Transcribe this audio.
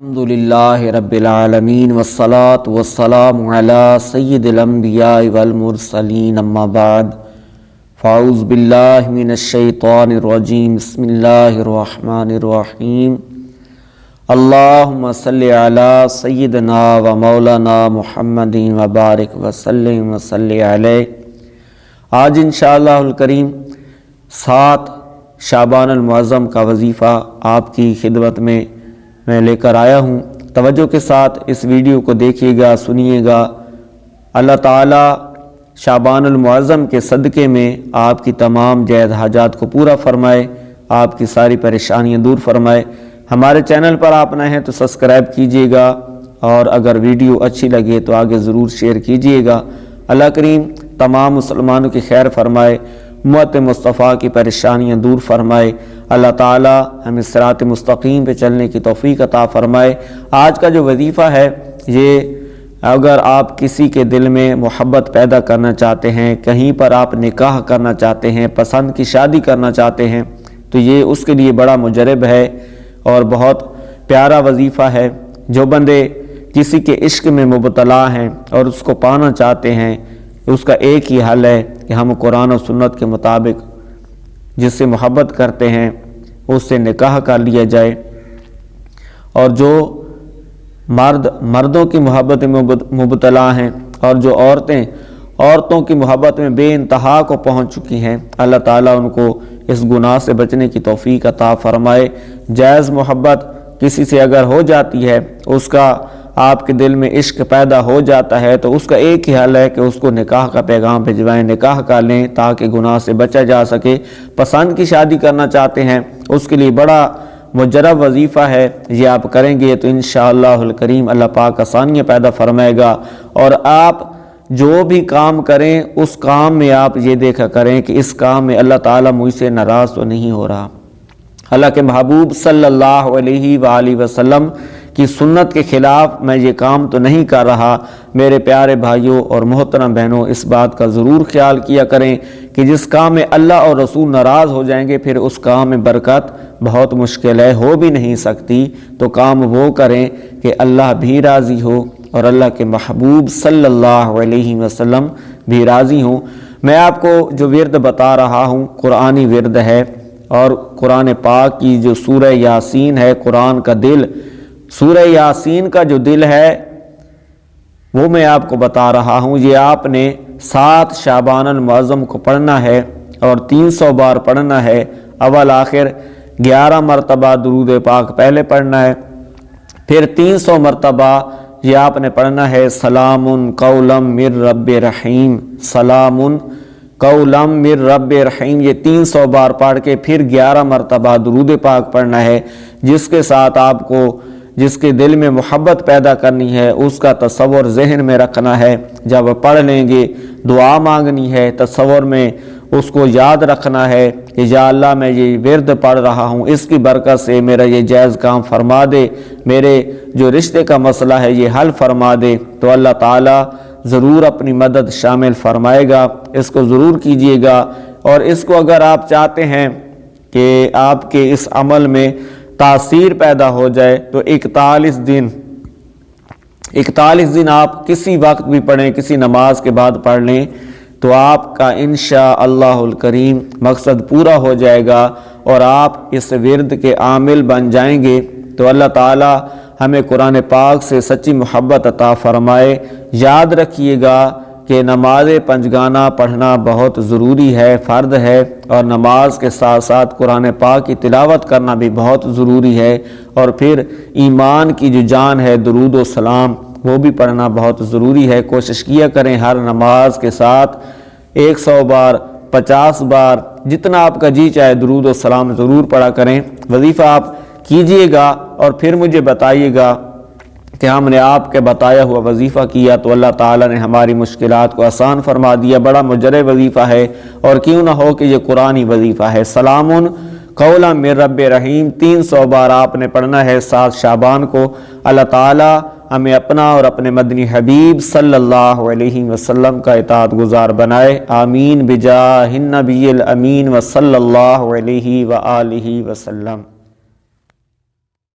الحمدللہ رب العالمین والصلاة والسلام علی سید الانبیاء والمرسلین اما بعد فاعوذ باللہ من الشیطان الرجیم بسم اللہ الرحمن الرحیم اللہم صلی علی سیدنا و مولانا محمد وبارک وسلم وصلی علیہ۔ آج انشاءاللہ الکریم 7 شعبان المعظم کا وظیفہ آپ کی خدمت میں لے کر آیا ہوں۔ توجہ کے ساتھ اس ویڈیو کو دیکھیے گا، سنیے گا۔ اللہ تعالیٰ شعبان المعظم کے صدقے میں آپ کی تمام جائز حاجات کو پورا فرمائے، آپ کی ساری پریشانیاں دور فرمائے۔ ہمارے چینل پر آپ نئے ہیں تو سبسکرائب کیجئے گا، اور اگر ویڈیو اچھی لگے تو آگے ضرور شیئر کیجئے گا۔ اللہ کریم تمام مسلمانوں کی خیر فرمائے، امت مصطفیٰ کی پریشانیاں دور فرمائے۔ اللہ تعالیٰ ہمیں صراط مستقیم پہ چلنے کی توفیق عطا فرمائے۔ آج کا جو وظیفہ ہے، یہ اگر آپ کسی کے دل میں محبت پیدا کرنا چاہتے ہیں، کہیں پر آپ نکاح کرنا چاہتے ہیں، پسند کی شادی کرنا چاہتے ہیں، تو یہ اس کے لیے بڑا مجرب ہے اور بہت پیارا وظیفہ ہے۔ جو بندے کسی کے عشق میں مبتلا ہیں اور اس کو پانا چاہتے ہیں، اس کا ایک ہی حل ہے کہ ہم قرآن و سنت کے مطابق جس سے محبت کرتے ہیں اس سے نکاح کر لیا جائے۔ اور جو مردوں کی محبت میں مبتلا ہیں، اور جو عورتوں کی محبت میں بے انتہا کو پہنچ چکی ہیں، اللہ تعالیٰ ان کو اس گناہ سے بچنے کی توفیق عطا فرمائے۔ جائز محبت کسی سے اگر ہو جاتی ہے، اس کا آپ کے دل میں عشق پیدا ہو جاتا ہے، تو اس کا ایک ہی حل ہے کہ اس کو نکاح کا پیغام بھجوائیں، نکاح کر لیں تاکہ گناہ سے بچا جا سکے۔ پسند کی شادی کرنا چاہتے ہیں، اس کے لیے بڑا مجرب وظیفہ ہے، یہ آپ کریں گے تو انشاءاللہ الکریم اللہ پاک آسانیاں پیدا فرمائے گا۔ اور آپ جو بھی کام کریں، اس کام میں آپ یہ دیکھا کریں کہ اس کام میں اللہ تعالیٰ مجھ سے ناراض تو نہیں ہو رہا۔ اللہ کے محبوب صلی اللہ علیہ وآلہ وسلم کی سنت کے خلاف میں یہ کام تو نہیں کر رہا۔ میرے پیارے بھائیوں اور محترم بہنوں، اس بات کا ضرور خیال کیا کریں کہ جس کام میں اللہ اور رسول ناراض ہو جائیں گے، پھر اس کام میں برکت بہت مشکل ہے، ہو بھی نہیں سکتی۔ تو کام وہ کریں کہ اللہ بھی راضی ہو اور اللہ کے محبوب صلی اللہ علیہ وسلم بھی راضی ہوں۔ میں آپ کو جو ورد بتا رہا ہوں قرآنی ورد ہے، اور قرآن پاک کی جو سورہ یاسین ہے، قرآن کا دل، سورہ یاسین کا جو دل ہے وہ میں آپ کو بتا رہا ہوں۔ یہ آپ نے 7 شعبان المعظم کو پڑھنا ہے اور 300 بار پڑھنا ہے۔ اول آخر 11 مرتبہ درود پاک پہلے پڑھنا ہے، پھر 300 مرتبہ یہ آپ نے پڑھنا ہے سلام قولا من رب رحیم، سلام قولا من رب رحیم۔ یہ 300 بار پڑھ کے پھر 11 مرتبہ درود پاک پڑھنا ہے۔ جس کے ساتھ آپ کو جس کے دل میں محبت پیدا کرنی ہے، اس کا تصور ذہن میں رکھنا ہے۔ جب پڑھ لیں گے دعا مانگنی ہے، تصور میں اس کو یاد رکھنا ہے کہ یا اللہ میں یہ ورد پڑھ رہا ہوں، اس کی برکت سے میرا یہ جائز کام فرما دے، میرے جو رشتے کا مسئلہ ہے یہ حل فرما دے، تو اللہ تعالیٰ ضرور اپنی مدد شامل فرمائے گا۔ اس کو ضرور کیجئے گا۔ اور اس کو اگر آپ چاہتے ہیں کہ آپ کے اس عمل میں تاثیر پیدا ہو جائے تو 41 دن آپ کسی وقت بھی پڑھیں، کسی نماز کے بعد پڑھ لیں، تو آپ کا انشاءاللہ الکریم مقصد پورا ہو جائے گا اور آپ اس ورد کے عامل بن جائیں گے۔ تو اللہ تعالی ہمیں قرآن پاک سے سچی محبت عطا فرمائے۔ یاد رکھیے گا کہ نماز پنجگانہ پڑھنا بہت ضروری ہے، فرض ہے، اور نماز کے ساتھ ساتھ قرآن پاک کی تلاوت کرنا بھی بہت ضروری ہے۔ اور پھر ایمان کی جو جان ہے درود و سلام، وہ بھی پڑھنا بہت ضروری ہے۔ کوشش کیا کریں ہر نماز کے ساتھ 100 بار 50 بار جتنا آپ کا جی چاہے درود و سلام ضرور پڑھا کریں۔ وظیفہ آپ کیجئے گا اور پھر مجھے بتائیے گا کہ ہم نے آپ کے بتایا ہوا وظیفہ کیا تو اللہ تعالیٰ نے ہماری مشکلات کو آسان فرما دیا۔ بڑا مجرب وظیفہ ہے، اور کیوں نہ ہو کہ یہ قرآنی وظیفہ ہے۔ سلام قولا من رب رحیم 300 بار آپ نے پڑھنا ہے 7 شعبان کو۔ اللہ تعالیٰ ہمیں اپنا اور اپنے مدنی حبیب صلی اللہ علیہ وسلم کا اطاعت گزار بنائے۔ آمین بجاہ النبی الامین وصلی اللہ علیہ وآلہ وسلم۔